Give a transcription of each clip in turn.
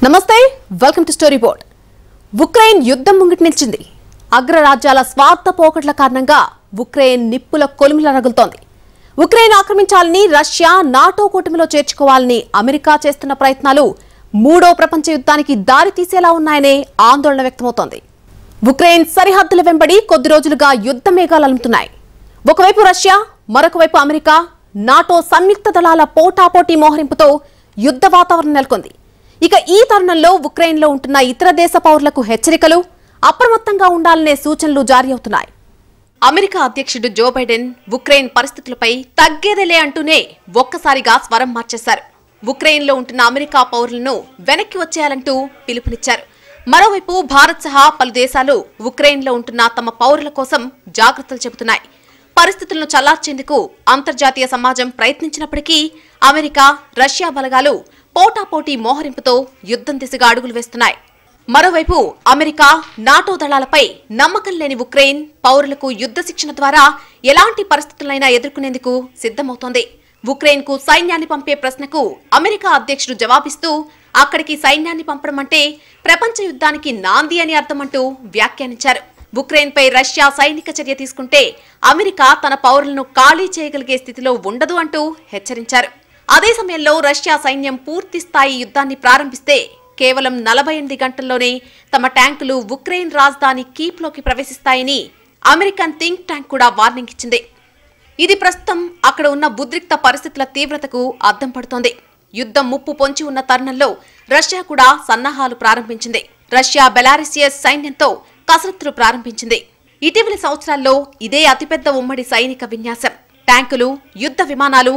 నమస్తే welcome to story board. Ukraine యుద్ధం ముంగిటి నిలిచింది. అగ్రరాజ్యాల స్వార్థ పోకట్ల కారణంగా ఉక్రెయిన్ నిప్పుల కొలిమిలా రగులుతోంది. ఉక్రెయిన్ ఆక్రమించాలని రష్యా నాటో కూటమిలో చేర్చుకోవాలని అమెరికా చేస్తున్న ప్రయత్నాలు మూడో ప్రపంచ యుద్ధానికి దారి తీసేలా ఉన్నాయనే ఆందోళన వ్యక్తమవుతోంది. ఉక్రెయిన్ సరిహద్దుల వెంబడి కొద్ది రోజులుగా యుద్ధ మేఘాలు అలుముతున్నాయి. ఒకవైపు రష్యా, మరొక వైపు అమెరికా, నాటో సంయుక్త దళాల పోటాపోటీ మోహరింపుతో యుద్ధ వాతావరణం నెలకొంది. ఇక ఈ తరుణంలో ఉక్రెయిన్లో ఉంటున్న ఇతర దేశ పౌరులకు హెచ్చరికలు, అప్రమత్తంగా ఉండాలనే సూచనలు జారీ అవుతున్నాయి. అమెరికా అధ్యక్షుడు జో బైడెన్ ఉక్రెయిన్ పరిస్థితులపై తగ్గేదేలే అంటూనే ఒక్కసారిగా స్వరం మార్చేశారు. ఉక్రెయిన్లో ఉంటున్న అమెరికా పౌరులను వెనక్కి వచ్చేయాలంటూ పిలుపునిచ్చారు. మరోవైపు భారత్ సహా పలు దేశాలు ఉక్రెయిన్లో ఉంటున్న తమ పౌరుల కోసం జాగ్రత్తలు చెబుతున్నాయి. పరిస్థితులను చల్లార్చేందుకు అంతర్జాతీయ సమాజం ప్రయత్నించినప్పటికీ అమెరికా, రష్యా బలగాలు పోటాపోటీ మోహరింపుతో యుద్ధం దిశగా అడుగులు వేస్తున్నాయి. మరోవైపు అమెరికా, నాటో దళాలపై నమ్మకం లేని ఉక్రెయిన్ పౌరులకు యుద్ధ శిక్షణ ద్వారా ఎలాంటి పరిస్థితులైనా ఎదుర్కొనేందుకు సిద్ధమవుతోంది. ఉక్రెయిన్కు సైన్యాన్ని పంపే ప్రశ్నకు అమెరికా అధ్యక్షుడు జవాబిస్తూ అక్కడికి సైన్యాన్ని పంపడం అంటే ప్రపంచ యుద్ధానికి నాంది అని అర్థమంటూ వ్యాఖ్యానించారు. ఉక్రెయిన్పై రష్యా సైనిక చర్య తీసుకుంటే అమెరికా తన పౌరులను ఖాళీ చేయగలిగే స్థితిలో ఉండదు అంటూ హెచ్చరించారు. అదే సమయంలో రష్యా సైన్యం పూర్తి స్థాయి యుద్ధాన్ని ప్రారంభిస్తే కేవలం 48 గంటల్లోనే తమ ట్యాంకులు ఉక్రెయిన్ రాజధాని కీవ్లోకి ప్రవేశిస్తాయని అమెరికన్ థింక్ ట్యాంక్ కూడా వార్నింగ్ ఇచ్చింది. ఇది ప్రస్తుతం అక్కడ ఉన్న ఉద్రిక్త పరిస్థితుల తీవ్రతకు అద్దం పడుతోంది. యుద్ధం ముప్పు పొంచి ఉన్న తరుణంలో రష్యా కూడా సన్నాహాలు ప్రారంభించింది. రష్యా బెలారసియస్ సైన్యంతో కసరత్తులు ప్రారంభించింది. ఇటీవలి సంవత్సరాల్లో ఇదే అతిపెద్ద ఉమ్మడి సైనిక విన్యాసం. ట్యాంకులు, యుద్ధ విమానాలు,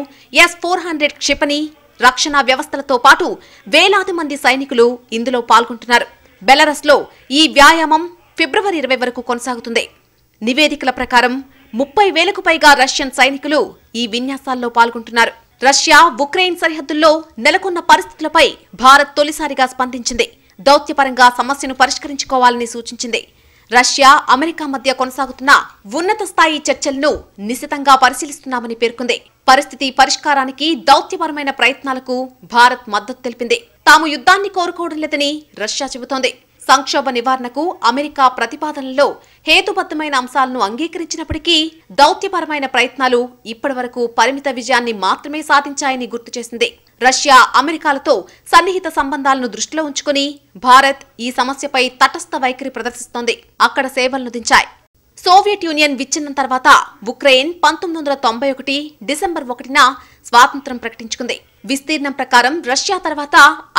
S-400 క్షిపణి రక్షణ వ్యవస్థలతో పాటు వేలాది మంది సైనికులు ఇందులో పాల్గొంటున్నారు. బెలారస్లో ఈ వ్యాయామం ఫిబ్రవరి 20 వరకు కొనసాగుతుంది. నివేదికల ప్రకారం 30,000కు పైగా రష్యన్ సైనికులు ఈ విన్యాసాల్లో పాల్గొంటున్నారు. రష్యా, ఉక్రెయిన్ సరిహద్దుల్లో నెలకొన్న పరిస్థితులపై భారత్ తొలిసారిగా స్పందించింది. దౌత్యపరంగా సమస్యను పరిష్కరించుకోవాలని సూచించింది. రష్యా, అమెరికా మధ్య కొనసాగుతున్న ఉన్నత స్థాయి చర్చలను నిశితంగా పరిశీలిస్తున్నామని పేర్కొంది. పరిస్థితి పరిష్కారానికి దౌత్యపరమైన ప్రయత్నాలకు భారత్ మద్దతు తెలిపింది. తాము యుద్ధాన్ని కోరుకోవడం లేదని రష్యా చెబుతోంది. సంక్షోభ నివారణకు అమెరికా ప్రతిపాదనలో హేతుబద్ధమైన అంశాలను అంగీకరించినప్పటికీ దౌత్యపరమైన ప్రయత్నాలు ఇప్పటివరకు పరిమిత విజయాన్ని మాత్రమే సాధించాయని గుర్తు చేసింది. రష్యా, అమెరికాలతో సన్నిహిత సంబంధాలను దృష్టిలో ఉంచుకుని భారత్ ఈ సమస్యపై తటస్థ వైఖరి ప్రదర్శిస్తోంది. అక్కడ సేవలను దించాయి. సోవియట్ యూనియన్ విచ్ఛిన్నం తర్వాత ఉక్రెయిన్ 1991 డిసెంబర్ 1న స్వాతంత్ర్యం ప్రకటించుకుంది. విస్తీర్ణం ప్రకారం రష్యా తర్వాత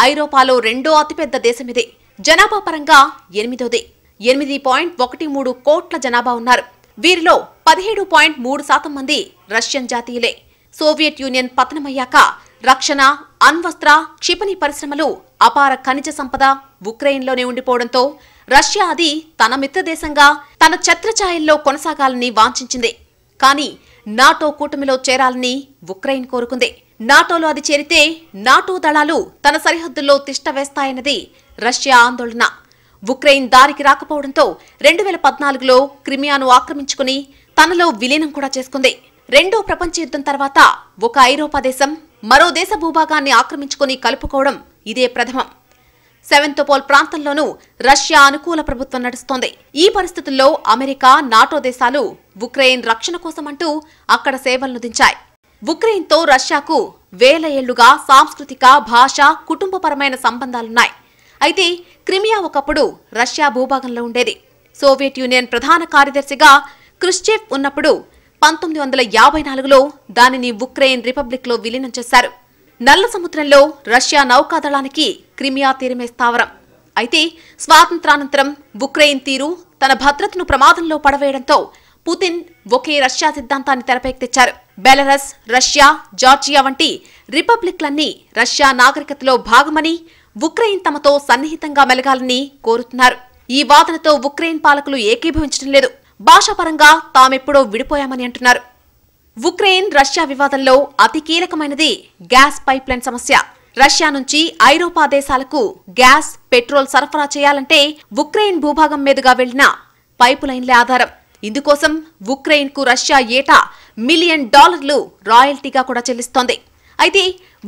ఐరోపాలో రెండో అతిపెద్ద దేశమిది. జనాభా పరంగా 8వ. 8.13 కోట్ల జనాభా ఉన్నారు. వీరిలో 17.3% మంది రష్యన్ జాతీయులే. సోవియట్ యూనియన్ పతనమయ్యాక రక్షణ, అణ్వస్త్ర, క్షిపణి పరిశ్రమలు, అపార ఖనిజ సంపద ఉక్రెయిన్లోనే ఉండిపోవడంతో రష్యా అది తన మిత్రదేశంగా తన ఛత్రఛాయల్లో కొనసాగాలని వాంఛించింది. కానీ నాటో కూటమిలో చేరాలని ఉక్రెయిన్ కోరుకుంది. నాటోలో అది చేరితే నాటో దళాలు తన సరిహద్దుల్లో తిష్ట వేస్తాయన్నది రష్యా ఆందోళన. ఉక్రెయిన్ దారికి రాకపోవడంతో 2014లో క్రిమియాను ఆక్రమించుకుని తనలో విలీనం కూడా చేసుకుంది. రెండో ప్రపంచ యుద్ధం తర్వాత ఒక ఐరోపా దేశం మరో దేశ భూభాగాన్ని ఆక్రమించుకుని కలుపుకోవడం ఇదే ప్రథమం. సెవెంతోపోల్ ప్రాంతంలోనూ రష్యా అనుకూల ప్రభుత్వం నడుస్తోంది. ఈ పరిస్థితుల్లో అమెరికా, నాటో దేశాలు ఉక్రెయిన్ రక్షణ కోసమంటూ అక్కడ సేవలను దించాయి. ఉక్రెయిన్తో రష్యాకు వేల ఏళ్లుగా సాంస్కృతిక, భాష, కుటుంబపరమైన సంబంధాలున్నాయి. అయితే క్రిమియా ఒకప్పుడు రష్యా భూభాగంలో ఉండేది. సోవియట్ యూనియన్ ప్రధాన కార్యదర్శిగా క్రుష్చెవ్ ఉన్నప్పుడు 1954లో దానిని ఉక్రెయిన్ రిపబ్లిక్లో విలీనం చేశారు. నల్ల సముద్రంలో రష్యా నౌకాదళానికి క్రిమియా తీరమే స్థావరం. అయితే స్వాతంత్రానంతరం ఉక్రెయిన్ తీరు తన భద్రతను ప్రమాదంలో పడవేయడంతో పుతిన్ ఒకే రష్యా సిద్ధాంతాన్ని తెరపైకి తెచ్చారు. బెలారస్, రష్యా, జార్జియా వంటి రిపబ్లిక్లన్నీ రష్యా నాగరికతలో భాగమని, ఉక్రెయిన్ తమతో సన్నిహితంగా మెలగాలని కోరుతున్నారు. ఈ వాదనతో ఉక్రెయిన్ పాలకులు ఏకీభవించడం లేదు. భాషాపరంగా తామెప్పుడో విడిపోయామని అంటున్నారు. ఉక్రెయిన్ రష్యా వివాదంలో అతి కీలకమైనది గ్యాస్ పైప్లైన్ సమస్య. రష్యా నుంచి ఐరోపా దేశాలకు గ్యాస్, పెట్రోల్ సరఫరా చేయాలంటే ఉక్రెయిన్ భూభాగం మీదుగా వెళ్లిన పైపు లైన్లే ఆధారం. ఇందుకోసం ఉక్రెయిన్కు రష్యా ఏటా $1 మిలియన్ రాయల్టీగా కూడా చెల్లిస్తోంది. అయితే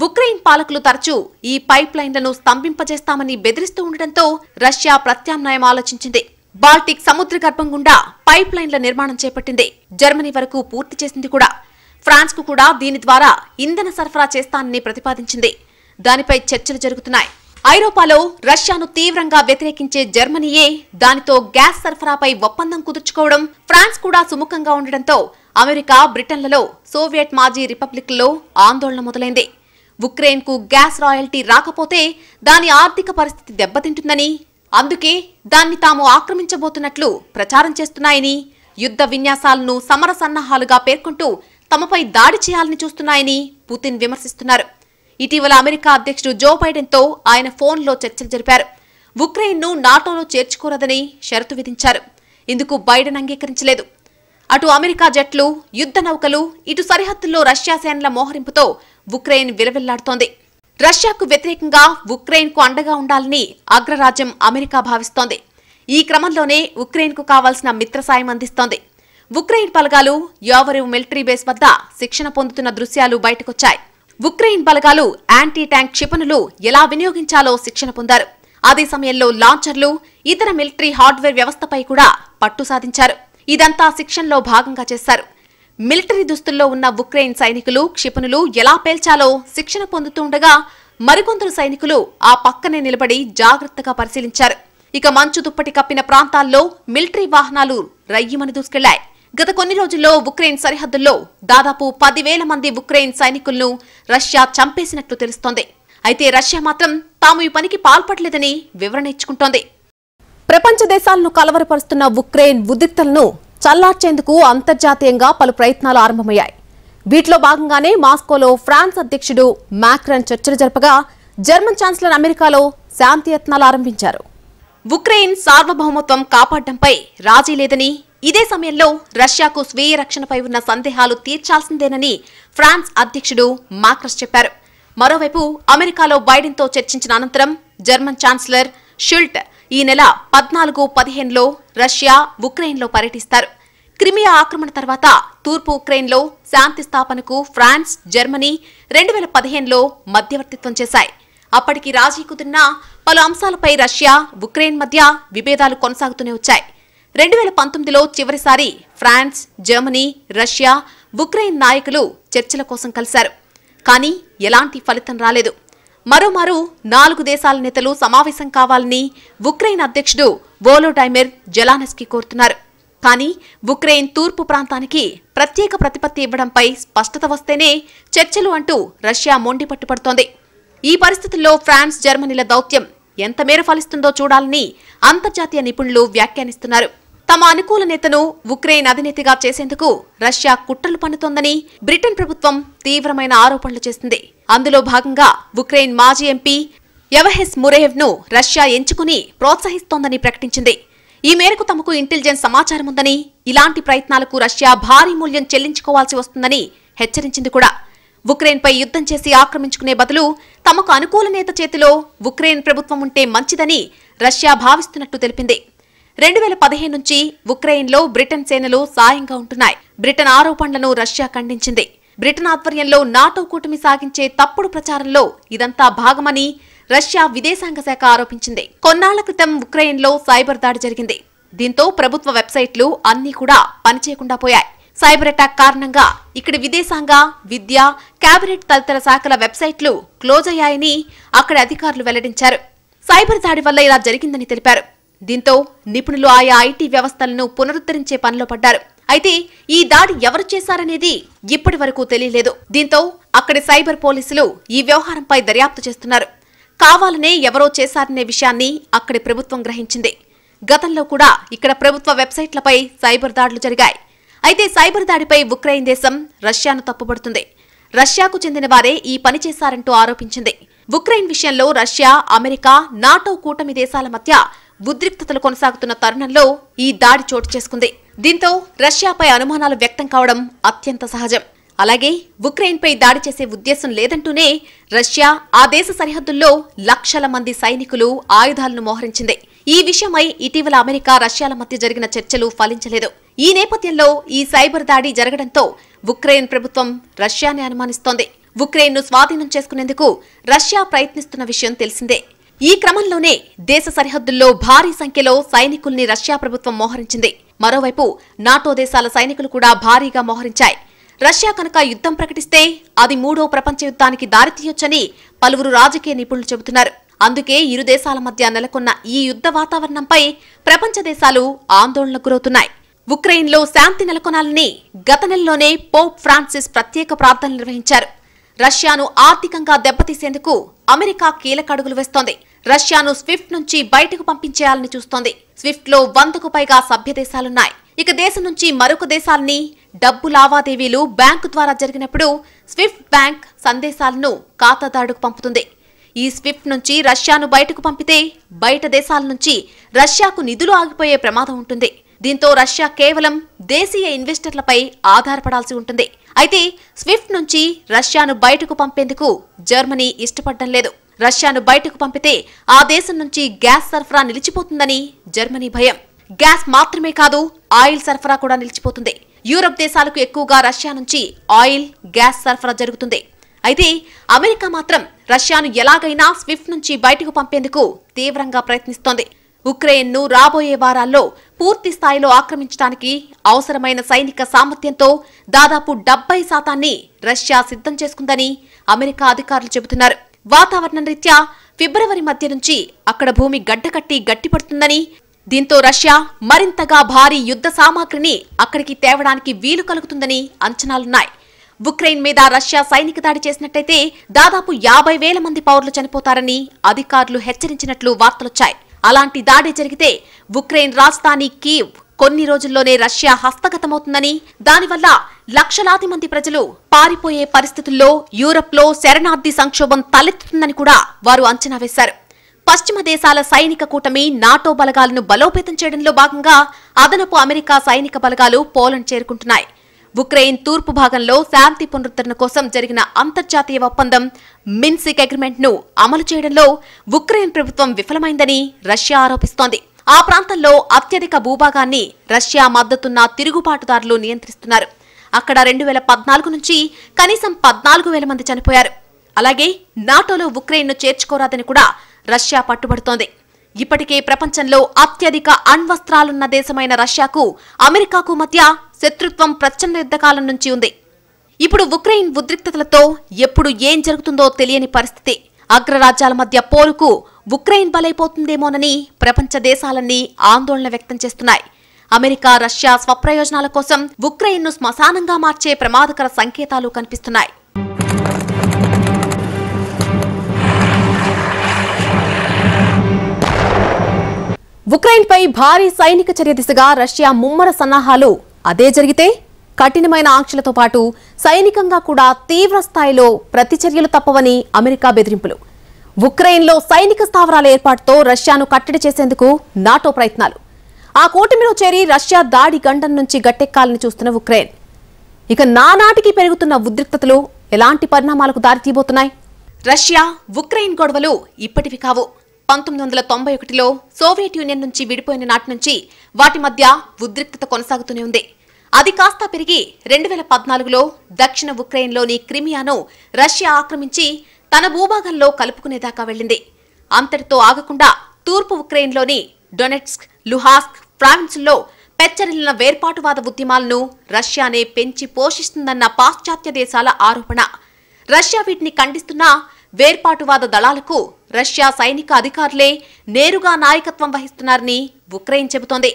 ఉక్రెయిన్ పాలకులు తరచూ ఈ పైప్ లైన్లను స్తంభింపజేస్తామని బెదిరిస్తూ ఉండటంతో రష్యా ప్రత్యామ్నాయం ఆలోచించింది. బాల్టిక్ సముద్ర గర్భం గుండా పైప్ లైన్ల నిర్మాణం చేపట్టింది. జర్మనీ వరకు పూర్తి చేసింది కూడా. ఫ్రాన్స్ కు కూడా దీని ద్వారా ఇంధన సరఫరా చేస్తానని ప్రతిపాదించింది. దానిపై చర్చలు జరుగుతున్నాయి. ఐరోపాలో రష్యాను తీవ్రంగా వ్యతిరేకించే జర్మనీయే దానితో గ్యాస్ సరఫరాపై ఒప్పందం కుదుర్చుకోవడం, ఫ్రాన్స్ కూడా సుముఖంగా ఉండడంతో అమెరికా, బ్రిటన్లలో సోవియట్ మాజీ రిపబ్లిక్లలో ఆందోళన మొదలైంది. ఉక్రెయిన్ కు గ్యాస్ రాయల్టీ రాకపోతే దాని ఆర్థిక పరిస్థితి దెబ్బతింటుందని, అందుకే దాన్ని తాము ఆక్రమించబోతున్నట్లు ప్రచారం చేస్తున్నాయని, యుద్ధ విన్యాసాలను సమర సన్నాహాలుగా పేర్కొంటూ తమపై దాడి చేయాలని చూస్తున్నాయని పుతిన్ విమర్శిస్తున్నారు. ఇటీవల అమెరికా అధ్యక్షుడు జో బైడెన్ తో ఆయన ఫోన్లో చర్చలు జరిపారు. ఉక్రెయిన్ ను నాటోలో చేర్చుకోరదని షరతు విధించారు. ఇందుకు బైడెన్ అంగీకరించలేదు. అటు అమెరికా జట్లు, యుద్ధ నౌకలు, ఇటు సరిహద్దుల్లో రష్యా సేనల మోహరింపుతో ఉక్రెయిన్ విలవిల్లాడుతోంది. రష్యాకు వ్యతిరేకంగా ఉక్రెయిన్ కు అండగా ఉండాలని అగ్రరాజ్యం అమెరికా భావిస్తోంది. ఈ క్రమంలోనే ఉక్రెయిన్ కు కావాల్సిన మిత్ర సాయం అందిస్తోంది. ఉక్రెయిన్ బలగాలు యావరివ్ మిలిటరీ బేస్ వద్ద శిక్షణ పొందుతున్న దృశ్యాలు బయటకొచ్చాయి. ఉక్రెయిన్ బలగాలు యాంటీ ట్యాంక్ క్షిపణులు ఎలా వినియోగించాలో శిక్షణ పొందారు. అదే సమయంలో లాంచర్లు, ఇతర మిలిటరీ హార్డ్వేర్ వ్యవస్థపై కూడా పట్టు సాధించారు. ఇదంతా శిక్షణలో భాగంగా చేశారు. మిలిటరీ దుస్తుల్లో ఉన్న ఉక్రెయిన్ సైనికులు క్షిపణులు ఎలా పేల్చాలో శిక్షణ పొందుతుండగా మరికొందరు సైనికులు ఆ పక్కనే నిలబడి జాగ్రత్తగా పరిశీలించారు. ఇక మంచు దుప్పటి కప్పిన ప్రాంతాల్లో మిలిటరీ వాహనాలు రయ్యమని దూసుకెళ్లాయి. గత కొన్ని రోజుల్లో ఉక్రెయిన్ సరిహద్దుల్లో దాదాపు 10,000 మంది ఉక్రెయిన్ సైనికులను రష్యా చంపేసినట్లు తెలుస్తోంది. అయితే రష్యా మాత్రం తాము ఈ పనికి పాల్పడలేదని వివరణ ఇచ్చుకుంటోంది. ప్రపంచ దేశాలను కలవరపరుస్తున్న ఉక్రెయిన్ ఉద్రిక్తలను చల్లార్చేందుకు అంతర్జాతీయంగా పలు ప్రయత్నాలు ఆరంభమయ్యాయి. వీటిలో భాగంగానే మాస్కోలో ఫ్రాన్స్ అధ్యక్షుడు మాక్రాన్ చర్చలు జరపగా, జర్మన్ ఛాన్సలర్ అమెరికాలో శాంతి యత్నాలు ఆరంభించారు. ఉక్రెయిన్ సార్వభౌమత్వం కాపాడడంపై రాజీ లేదని, ఇదే సమయంలో రష్యాకు స్వీయ రక్షణపై ఉన్న సందేహాలు తీర్చాల్సిందేనని ఫ్రాన్స్ అధ్యక్షుడు మాక్రస్ చెప్పారు. మరోవైపు అమెరికాలో బైడెన్తో చర్చించిన అనంతరం జర్మన్ ఛాన్సలర్ షుల్ట్ ఈ నెల 14-15లో రష్యా, ఉక్రెయిన్లో పర్యటిస్తారు. క్రిమియా ఆక్రమణ తర్వాత తూర్పు ఉక్రెయిన్లో శాంతి స్థాపనకు ఫ్రాన్స్, జర్మనీ 2015లో మధ్యవర్తిత్వం చేశాయి. అప్పటికి రాజీ కుదిరిన పలు అంశాలపై రష్యా, ఉక్రెయిన్ మధ్య విభేదాలు కొనసాగుతూనే వచ్చాయి. 2019లో చివరిసారి ఫ్రాన్స్, జర్మనీ, రష్యా, ఉక్రెయిన్ నాయకులు చర్చల కోసం కలిశారు. కానీ ఎలాంటి ఫలితం రాలేదు. మరోమారు 4 దేశాల నేతలు సమావేశం కావాలని ఉక్రెయిన్ అధ్యక్షుడు వోలోడైమిర్ జెలెన్స్కీ కోరుతున్నారు. కానీ ఉక్రెయిన్ తూర్పు ప్రాంతానికి ప్రత్యేక ప్రతిపత్తి ఇవ్వడంపై స్పష్టత వస్తేనే చర్చలు అంటూ రష్యా మొండిపట్టుపడుతోంది. ఈ పరిస్థితుల్లో ఫ్రాన్స్, జర్మనీల దౌత్యం ఎంత మేర ఫలిస్తుందో చూడాలని అంతర్జాతీయ నిపుణులు వ్యాఖ్యానిస్తున్నారు. తమ అనుకూల నేతను ఉక్రెయిన్ అధినేతగా చేసేందుకు రష్యా కుట్రలు పన్నుతోందని బ్రిటన్ ప్రభుత్వం తీవ్రమైన ఆరోపణలు చేసింది. అందులో భాగంగా ఉక్రెయిన్ మాజీ ఎంపీ యవహెస్ మురేయెవ్ ను రష్యా ఎంచుకుని ప్రోత్సహిస్తోందని ప్రకటించింది. ఈ మేరకు తమకు ఇంటెలిజెన్స్ సమాచారం ఉందని, ఇలాంటి ప్రయత్నాలకు రష్యా భారీ మూల్యం చెల్లించుకోవాల్సి వస్తుందని హెచ్చరించింది కూడా. ఉక్రెయిన్పై యుద్ధం చేసి ఆక్రమించుకునే బదులు తమకు అనుకూల నేత చేతిలో ఉక్రెయిన్ ప్రభుత్వం ఉంటే మంచిదని రష్యా భావిస్తున్నట్టు తెలిపింది. 2015 నుంచి ఉక్రెయిన్లో బ్రిటన్ సేనలు సాయంగా ఉంటున్నాయి. బ్రిటన్ ఆరోపణలను రష్యా ఖండించింది. బ్రిటన్ ఆధ్వర్యంలో నాటో కూటమి సాగించే తప్పుడు ప్రచారంలో ఇదంతా భాగమని రష్యా విదేశాంగ శాఖ ఆరోపించింది. కొన్నాళ్ల క్రితం ఉక్రెయిన్లో సైబర్ దాడి జరిగింది. దీంతో ప్రభుత్వ వెబ్సైట్లు అన్నీ కూడా పనిచేయకుండా పోయాయి. సైబర్ అటాక్ కారణంగా ఇక్కడి విదేశాంగ, విద్య, కేబినెట్ తదితర శాఖల వెబ్సైట్లు క్లోజ్ అయ్యాయని అక్కడి అధికారులు వెల్లడించారు. సైబర్ దాడి వల్ల ఇలా జరిగిందని తెలిపారు. దీంతో నిపుణులు ఆయా ఐటీ వ్యవస్థలను పునరుద్ధరించే పనిలో పడ్డారు. అయితే ఈ దాడి ఎవరు చేశారనేది ఇప్పటి వరకు తెలియలేదు. దీంతో అక్కడి సైబర్ పోలీసులు ఈ వ్యవహారంపై దర్యాప్తు చేస్తున్నారు. కావాలనే ఎవరో చేశారనే విషయాన్ని అక్కడి ప్రభుత్వం గ్రహించింది. గతంలో కూడా ఇక్కడ ప్రభుత్వ వెబ్సైట్లపై సైబర్ దాడులు జరిగాయి. అయితే సైబర్ దాడిపై ఉక్రెయిన్ దేశం రష్యాను తప్పుపడుతుంది. రష్యాకు చెందిన వారే ఈ పని చేశారంటూ ఆరోపించింది. ఉక్రెయిన్ విషయంలో రష్యా, అమెరికా, నాటో కూటమి దేశాల మధ్య ఉద్రిక్తతలు కొనసాగుతున్న తరుణంలో ఈ దాడి చోటు చేసుకుంది. దీంతో రష్యాపై అనుమానాలు వ్యక్తం కావడం అత్యంత సహజం. అలాగే ఉక్రెయిన్పై దాడి చేసే ఉద్దేశం లేదంటూనే రష్యా ఆ దేశ సరిహద్దుల్లో లక్షల మంది సైనికులు, ఆయుధాలను మోహరించింది. ఈ విషయమై ఇటీవల అమెరికా, రష్యాల మధ్య జరిగిన చర్చలు ఫలించలేదు. ఈ నేపథ్యంలో ఈ సైబర్ దాడి జరగడంతో ఉక్రెయిన్ ప్రభుత్వం రష్యాని అనుమానిస్తోంది. ఉక్రెయిన్ను స్వాధీనం చేసుకునేందుకు రష్యా ప్రయత్నిస్తున్న విషయం తెలిసిందే. ఈ క్రమంలోనే దేశ సరిహద్దుల్లో భారీ సంఖ్యలో సైనికుల్ని రష్యా ప్రభుత్వం మోహరించింది. మరోవైపు నాటో దేశాల సైనికులు కూడా భారీగా మోహరించాయి. రష్యా కనుక యుద్ధం ప్రకటిస్తే అది మూడో ప్రపంచ యుద్ధానికి దారితీయొచ్చని పలువురు రాజకీయ నిపుణులు చెబుతున్నారు. అందుకే ఇరు దేశాల మధ్య నెలకొన్న ఈ యుద్ధ వాతావరణంపై ప్రపంచ దేశాలు ఆందోళనకు గురవుతున్నాయి. ఉక్రెయిన్లో శాంతి నెలకొనాలని గత నెలలోనే పోప్ ఫ్రాన్సిస్ ప్రత్యేక ప్రార్థనలు నిర్వహించారు. రష్యాను ఆర్థికంగా దెబ్బతీసేందుకు అమెరికా కీలక అడుగులు వేస్తోంది. రష్యాను స్విఫ్ట్ నుంచి బయటకు పంపించేయాలని చూస్తోంది. స్విఫ్ట్ లో 100కు పైగా సభ్య దేశాలున్నాయి. ఇక దేశం నుంచి మరొక దేశాలని డబ్బు లావాదేవీలు బ్యాంకు ద్వారా జరిగినప్పుడు స్విఫ్ట్ బ్యాంక్ సందేశాలను ఖాతాదారుడికి పంపుతుంది. ఈ స్విఫ్ట్ నుంచి రష్యాను బయటకు పంపితే బయట దేశాల నుంచి రష్యాకు నిధులు ఆగిపోయే ప్రమాదం ఉంటుంది. దీంతో రష్యా కేవలం దేశీయ ఇన్వెస్టర్లపై ఆధారపడాల్సి ఉంటుంది. అయితే స్విఫ్ట్ నుంచి రష్యాను బయటకు పంపేందుకు జర్మనీ ఇష్టపడడం లేదు. రష్యాను బయటకు పంపితే ఆ దేశం నుంచి గ్యాస్ సరఫరా నిలిచిపోతుందని జర్మనీ భయం. గ్యాస్ మాత్రమే కాదు, ఆయిల్ సరఫరా కూడా నిలిచిపోతుంది. యూరప్ దేశాలకు ఎక్కువగా రష్యా నుంచి ఆయిల్, గ్యాస్ సరఫరా జరుగుతుంది. అయితే అమెరికా మాత్రం రష్యాను ఎలాగైనా స్విఫ్ట్ నుంచి బయటకు పంపేందుకు తీవ్రంగా ప్రయత్నిస్తోంది. ఉక్రెయిన్ను రాబోయే వారాల్లో పూర్తి స్థాయిలో ఆక్రమించడానికి అవసరమైన సైనిక సామర్థ్యంతో దాదాపు 70% రష్యా సిద్ధం చేసుకుందని అమెరికా అధికారులు చెబుతున్నారు. వాతావరణం రీత్యా ఫిబ్రవరి మధ్య నుంచి అక్కడ భూమి గడ్డకట్టి గట్టిపడుతుందని, దీంతో రష్యా మరింతగా భారీ యుద్ధ సామాగ్రిని అక్కడికి తేవడానికి వీలు కలుగుతుందని అంచనాలున్నాయి. ఉక్రెయిన్ మీద రష్యా సైనిక దాడి చేసినట్టయితే దాదాపు 50,000 మంది పౌరులు చనిపోతారని అధికారులు హెచ్చరించినట్లు వార్తలొచ్చాయి. అలాంటి దాడి జరిగితే ఉక్రెయిన్ రాజధాని కీవ్ కొన్ని రోజుల్లోనే రష్యా హస్తగతమవుతుందని, దానివల్ల లక్షలాది మంది ప్రజలు పారిపోయే పరిస్థితుల్లో యూరప్లో శరణార్థి సంక్షోభం తలెత్తుతుందని కూడా వారు అంచనా వేశారు. పశ్చిమ దేశాల సైనిక కూటమి నాటో బలగాలను బలోపేతం చేయడంలో భాగంగా అదనపు అమెరికా సైనిక బలగాలు పోలాండ్ చేరుకుంటున్నాయి. ఉక్రెయిన్ తూర్పు భాగంలో శాంతి పునరుద్ధరణ కోసం జరిగిన అంతర్జాతీయ ఒప్పందం మిన్స్క్ అగ్రిమెంట్ ను అమలు చేయడంలో ఉక్రెయిన్ ప్రభుత్వం విఫలమైందని రష్యా ఆరోపిస్తోంది. ఆ ప్రాంతంలో అత్యధిక భూభాగాన్ని రష్యా మద్దతున్న తిరుగుబాటుదారులు నియంత్రిస్తున్నారు. అక్కడ 2014 నుంచి కనీసం 14,000 మంది చనిపోయారు. అలాగే నాటోలో ఉక్రెయిన్ను చేర్చుకోరాదని కూడా రష్యా పట్టుబడుతోంది. ఇప్పటికే ప్రపంచంలో అత్యధిక అణ్వస్త్రాలున్న దేశమైన రష్యాకు అమెరికాకు మధ్య శత్రుత్వం ప్రచండ యుద్ధకాలం నుంచి ఉంది. ఇప్పుడు ఉక్రెయిన్ ఉద్రిక్తతలతో ఎప్పుడు ఏం జరుగుతుందో తెలియని పరిస్థితి. అగ్రరాజ్యాల మధ్య పోరుకు ఉక్రెయిన్ బలైపోతుందేమోనని ప్రపంచ దేశాలన్నీ ఆందోళన వ్యక్తం చేస్తున్నాయి. అమెరికా, రష్యా స్వప్రయోజనాల కోసం ఉక్రెయిన్ను శ్మశానంగా మార్చే ప్రమాదకర సంకేతాలు కనిపిస్తున్నాయి. ఉక్రెయిన్పై భారీ సైనిక చర్య దిశగా రష్యా ముమ్మర సన్నాహాలు. అదే జరిగితే కఠినమైన ఆంక్షలతో పాటు సైనికంగా కూడా తీవ్ర స్థాయిలో ప్రతిచర్యలు తప్పవని అమెరికా బెదిరింపులు. ఉక్రెయిన్లో సైనిక స్థావరాల ఏర్పాటుతో రష్యాను కట్టడి చేసేందుకు నాటో ప్రయత్నాలు. ఆ కూటమిలో చేరి రష్యా దాడి గండం నుంచి గట్టెక్కాలని చూస్తున్న ఉక్రెయిన్. ఇక నానాటికి పెరుగుతున్న ఉద్రిక్తతలు ఎలాంటి పరిణామాలకు దారితీయబోతున్నాయి? రష్యా, ఉక్రెయిన్ గొడవలు ఇప్పటివి కావు. 1991లో సోవియట్ యూనియన్ నుంచి విడిపోయిన నాటి నుంచి వాటి మధ్య ఉద్రిక్తత కొనసాగుతూనే ఉంది. అది కాస్త పెరిగి 2014లో దక్షిణ ఉక్రెయిన్లోని క్రిమియాను రష్యా ఆక్రమించి తన భూభాగంలో కలుపుకునేదాకా వెళ్లింది. అంతటితో ఆగకుండా తూర్పు ఉక్రెయిన్లోని డొనెట్స్క్, లుహాన్స్క్ ప్రావిన్సుల్లో పెచ్చరిల్లిన వేర్పాటువాద ఉద్యమాలను రష్యానే పెంచి పోషిస్తుందన్న పాశ్చాత్య దేశాల ఆరోపణ. రష్యా వీటిని ఖండిస్తున్నా వేర్పాటువాద దళాలకు రష్యా సైనిక అధికారులే నేరుగా నాయకత్వం వహిస్తున్నారని ఉక్రెయిన్ చెబుతోంది.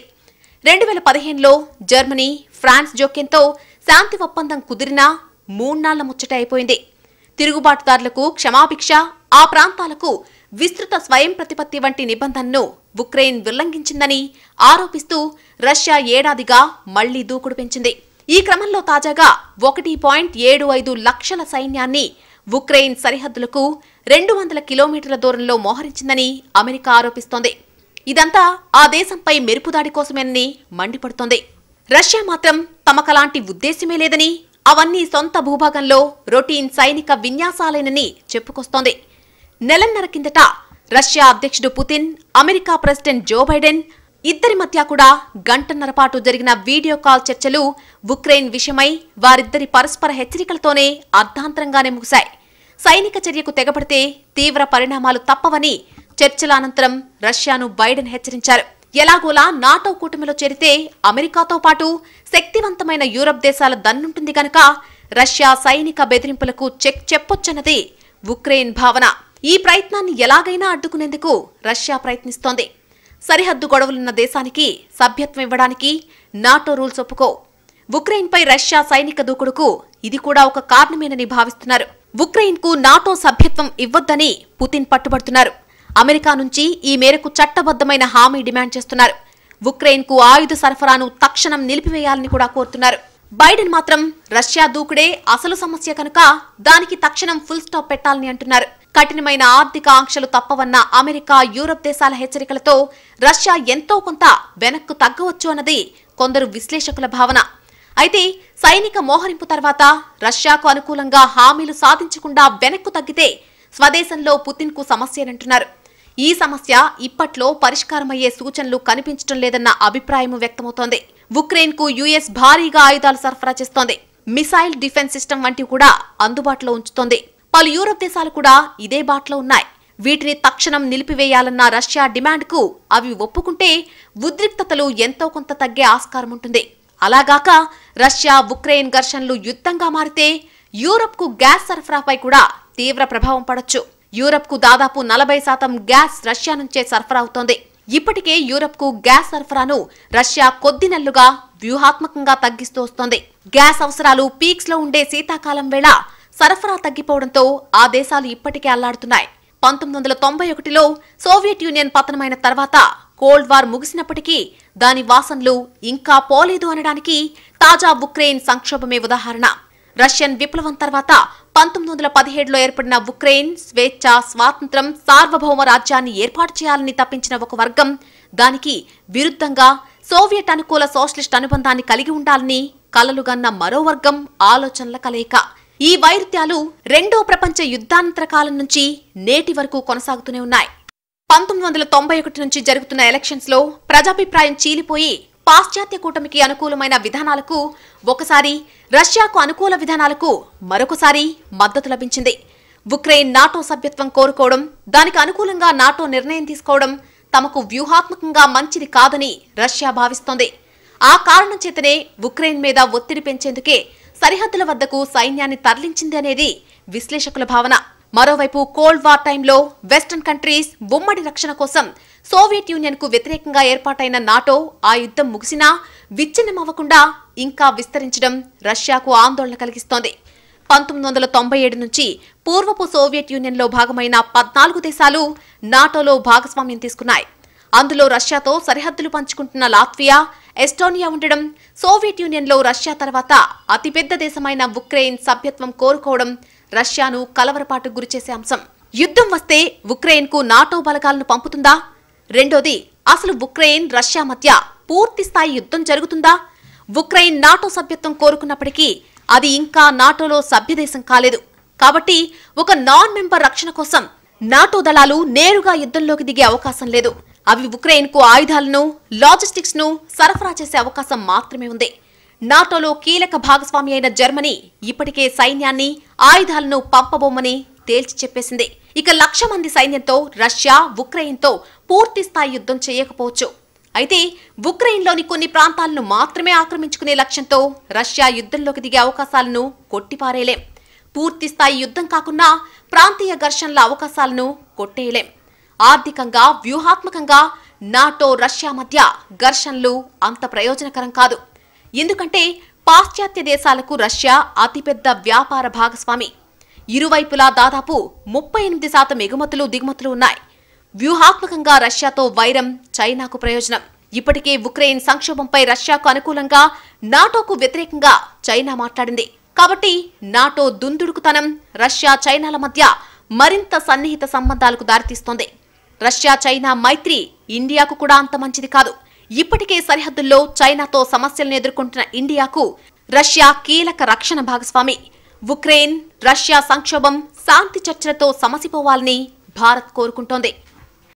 2015లో జర్మనీ, ఫ్రాన్స్ జోక్యంతో శాంతి ఒప్పందం కుదిరినా 3 నాళ్ల ముచ్చట అయిపోయింది. తిరుగుబాటుదారులకు క్షమాభిక్ష, ఆ ప్రాంతాలకు విస్తృత స్వయం ప్రతిపత్తి వంటి నిబంధనను ఉక్రెయిన్ ఉల్లంఘించిందని ఆరోపిస్తూ రష్యా ఏడాదిగా మళ్లీ దూకుడు పెంచింది. ఈ క్రమంలో తాజాగా 1.75 లక్షల సైన్యాన్ని ఉక్రెయిన్ సరిహద్దులకు 200 కిలోమీటర్ల దూరంలో మోహరించిందని అమెరికా ఆరోపిస్తోంది. ఇదంతా ఆ దేశంపై మెరుపుదాడి కోసమేనని మండిపడుతోంది. రష్యా మాత్రం తమకలాంటి ఉద్దేశ్యమే లేదని, అవన్నీ సొంత భూభాగంలో రొటీన్ సైనిక విన్యాసాలేనని చెప్పుకొస్తోంది. నెలన్నర కిందట రష్యా అధ్యక్షుడు Putin, America president Joe Biden ఇద్దరి మధ్య కూడా గంటన్నర పాటు జరిగిన వీడియో కాల్ చర్చలు ఉక్రెయిన్ విషయమై వారిద్దరి పరస్పర హెచ్చరికలతోనే అర్ధాంతరంగానే ముగిశాయి. సైనిక చర్యకు తెగబడితే తీవ్ర పరిణామాలు తప్పవని చర్చల అనంతరం రష్యాను బైడెన్ హెచ్చరించారు. ఎలాగోలా నాటో కూటమిలో చేరితే అమెరికాతో పాటు శక్తివంతమైన యూరప్ దేశాల దన్నుంటుంది గనక రష్యా సైనిక బెదిరింపులకు చెక్ చెప్పొచ్చన్నది ఉక్రెయిన్ భావన. ఈ ప్రయత్నాన్ని ఎలాగైనా అడ్డుకునేందుకు రష్యా ప్రయత్నిస్తోంది. సరిహద్దు గొడవలున్న దేశానికి సభ్యత్వం ఇవ్వడానికి నాటో రూల్స్ ఒప్పుకో. ఉక్రెయిన్పై రష్యా సైనిక దూకుడుకు ఇది కూడా ఒక కారణమేనని భావిస్తున్నారు. ఉక్రెయిన్కు నాటో సభ్యత్వం ఇవ్వొద్దని పుతిన్ పట్టుబడుతున్నారు. అమెరికా నుంచి ఈ మేరకు చట్టబద్దమైన హామీ డిమాండ్ చేస్తున్నారు. ఉక్రెయిన్కు ఆయుధ సరఫరాను తక్షణం నిలిపివేయాలని కూడా కోరుతున్నారు. బైడెన్ మాత్రం రష్యా దూకుడే అసలు సమస్య కనుక దానికి తక్షణం ఫుల్ స్టాప్ పెట్టాలని అంటున్నారు. కఠినమైన ఆర్థిక ఆంక్షలు తప్పవన్న అమెరికా, యూరప్ దేశాల హెచ్చరికలతో రష్యా ఎంతో కొంత వెనక్కు తగ్గవచ్చు అన్నది కొందరు విశ్లేషకుల భావన. అయితే సైనిక మోహరింపు తర్వాత రష్యాకు అనుకూలంగా హామీలు సాధించకుండా వెనక్కు తగ్గితే స్వదేశంలో పుతిన్కు సమస్యేనంటున్నారు. ఈ సమస్య ఇప్పట్లో పరిష్కారమయ్యే సూచనలు కనిపించడం లేదన్న అభిప్రాయం వ్యక్తమవుతోంది. ఉక్రెయిన్కు యుఎస్ భారీగా ఆయుధాలు సరఫరా చేస్తోంది. మిసైల్ డిఫెన్స్ సిస్టమ్ వంటివి కూడా అందుబాటులో ఉంచుతోంది. పలు యూరప్ దేశాలు కూడా ఇదే బాటలో ఉన్నాయి. వీటిని తక్షణం నిలిపివేయాలన్న రష్యా డిమాండ్కు అవి ఒప్పుకుంటే ఉద్రిక్తతలు ఎంతో కొంత తగ్గే ఆస్కారం ఉంటుంది. అలాగాక రష్యా ఉక్రెయిన్ ఘర్షణలు యుద్ధంగా మారితే యూరప్కు గ్యాస్ సరఫరాపై కూడా తీవ్ర ప్రభావం పడొచ్చు. యూరప్కు దాదాపు 40% గ్యాస్ రష్యా నుంచే సరఫరా అవుతోంది. ఇప్పటికే యూరప్కు గ్యాస్ సరఫరాను రష్యా కొద్ది నెలలుగా వ్యూహాత్మకంగా తగ్గిస్తూ వస్తోంది. గ్యాస్ అవసరాలు పీక్స్ లో ఉండే శీతాకాలం వేళ సరఫరా తగ్గిపోవడంతో ఆ దేశాలు ఇప్పటికే అల్లాడుతున్నాయి. 1991లో సోవియట్ యూనియన్ పతనమైన తర్వాత కోల్డ్ వార్ ముగిసినప్పటికీ దాని వాసనలు ఇంకా పోలేదు అనడానికి తాజా ఉక్రెయిన్ సంక్షోభమే ఉదాహరణ. రష్యన్ విప్లవం తర్వాత 1917లో ఏర్పడిన ఉక్రెయిన్ స్వేచ్ఛ, స్వాతంత్ర్యం, సార్వభౌమ రాజ్యాన్ని ఏర్పాటు చేయాలని తప్పించిన ఒక వర్గం దానికి విరుద్ధంగా సోవియట్ అనుకూల సోషలిస్ట్ అనుబంధాన్ని కలిగి ఉండాలని కలలుగన్న మరో వర్గం ఆలోచనల కలయిక. ఈ వైరుధ్యాలు రెండో ప్రపంచ యుద్ధానంతర కాలం నుంచి నేటి వరకు కొనసాగుతూనే ఉన్నాయి. 1991 నుంచి జరుగుతున్న ఎలక్షన్స్ లో ప్రజాభిప్రాయం చీలిపోయి పాశ్చాత్య కూటమికి అనుకూలమైన విధానాలకు ఒకసారి, రష్యాకు అనుకూల విధానాలకు మరొకసారి మద్దతు లభించింది. ఉక్రెయిన్ నాటో సభ్యత్వం కోరుకోవడం, దానికి అనుకూలంగా నాటో నిర్ణయం తీసుకోవడం తమకు వ్యూహాత్మకంగా మంచిది కాదని రష్యా భావిస్తోంది. ఆ కారణం చేతనే ఉక్రెయిన్ మీద ఒత్తిడి పెంచేందుకే సరిహద్దుల వద్దకు సైన్యాన్ని తరలించింది అనేది విశ్లేషకుల భావన. మరోవైపు కోల్డ్ వార్ టైంలో వెస్టర్న్ కంట్రీస్ ఉమ్మడి రక్షణ కోసం సోవియట్ యూనియన్ కు వ్యతిరేకంగా ఏర్పాటైన నాటో ఆ యుద్ధం ముగిసినా విచ్ఛిన్నమవ్వకుండా ఇంకా విస్తరించడం రష్యాకు ఆందోళన కలిగిస్తోంది. 1997 నుంచి పూర్వపు సోవియట్ యూనియన్లో భాగమైన 14 దేశాలు నాటోలో భాగస్వామ్యం తీసుకున్నాయి. అందులో రష్యాతో సరిహద్దులు పంచుకుంటున్న లాత్వియా, ఎస్టోనియా ఉండడం, సోవియట్ యూనియన్లో రష్యా తర్వాత అతిపెద్ద దేశమైన ఉక్రెయిన్ సభ్యత్వం కోరుకోవడం రష్యాను కలవరపాటుకు గురిచేసే అంశం. యుద్ధం వస్తే ఉక్రెయిన్కు నాటో బలగాలను పంపుతుందా? రెండోది, అసలు ఉక్రెయిన్ రష్యా మధ్య పూర్తి స్థాయి యుద్ధం జరుగుతుందా? ఉక్రెయిన్ నాటో సభ్యత్వం కోరుకున్నప్పటికీ అది ఇంకా నాటోలో సభ్యదేశం కాలేదు. కాబట్టి ఒక నాన్ మెంబర్ రక్షణ కోసం నాటో దళాలు నేరుగా యుద్ధంలోకి దిగే అవకాశం లేదు. అవి ఉక్రెయిన్కు ఆయుధాలను, లాజిస్టిక్స్ ను సరఫరా చేసే అవకాశం మాత్రమే ఉంది. నాటోలో కీలక భాగస్వామి అయిన జర్మనీ ఇప్పటికే సైన్యాన్ని, ఆయుధాలను పంపబోమని తేల్చి చెప్పేసింది. ఇక 1,00,000 మంది సైన్యంతో రష్యా ఉక్రెయిన్తో పూర్తి స్థాయి యుద్ధం చేయకపోవచ్చు. అయితే ఉక్రెయిన్లోని కొన్ని ప్రాంతాలను మాత్రమే ఆక్రమించుకునే లక్ష్యంతో రష్యా యుద్ధంలోకి దిగే అవకాశాలను కొట్టిపారేయలేం. పూర్తి స్థాయి యుద్ధం కాకుండా ప్రాంతీయ ఘర్షణల అవకాశాలను కొట్టేయలేం. ఆర్థికంగా, వ్యూహాత్మకంగా నాటో రష్యా మధ్య ఘర్షణలు అంత ప్రయోజనకరం కాదు. ఎందుకంటే పాశ్చాత్య దేశాలకు రష్యా అతిపెద్ద వ్యాపార భాగస్వామి. ఇరువైపులా దాదాపు 38% ఎగుమతులు, దిగుమతులు ఉన్నాయి. వ్యూహాత్మకంగా రష్యాతో వైరం చైనాకు ప్రయోజనం. ఇప్పటికే ఉక్రెయిన్ సంక్షోభంపై రష్యాకు అనుకూలంగా, నాటోకు వ్యతిరేకంగా చైనా మాట్లాడింది. కాబట్టి నాటో దుందుడుకుతనం రష్యా, చైనాల మధ్య మరింత సన్నిహిత సంబంధాలకు దారితీస్తోంది. రష్యా, చైనా మైత్రి ఇండియాకు కూడా అంత మంచిది కాదు. ఇప్పటికే సరిహద్దుల్లో చైనాతో సమస్యలను ఎదుర్కొంటున్న ఇండియాకు రష్యా కీలక రక్షణ భాగస్వామి. ఉక్రెయిన్, రష్యా సంక్షోభం శాంతి చర్చలతో సమసిపోవాలని భారత్ కోరుకుంటోంది.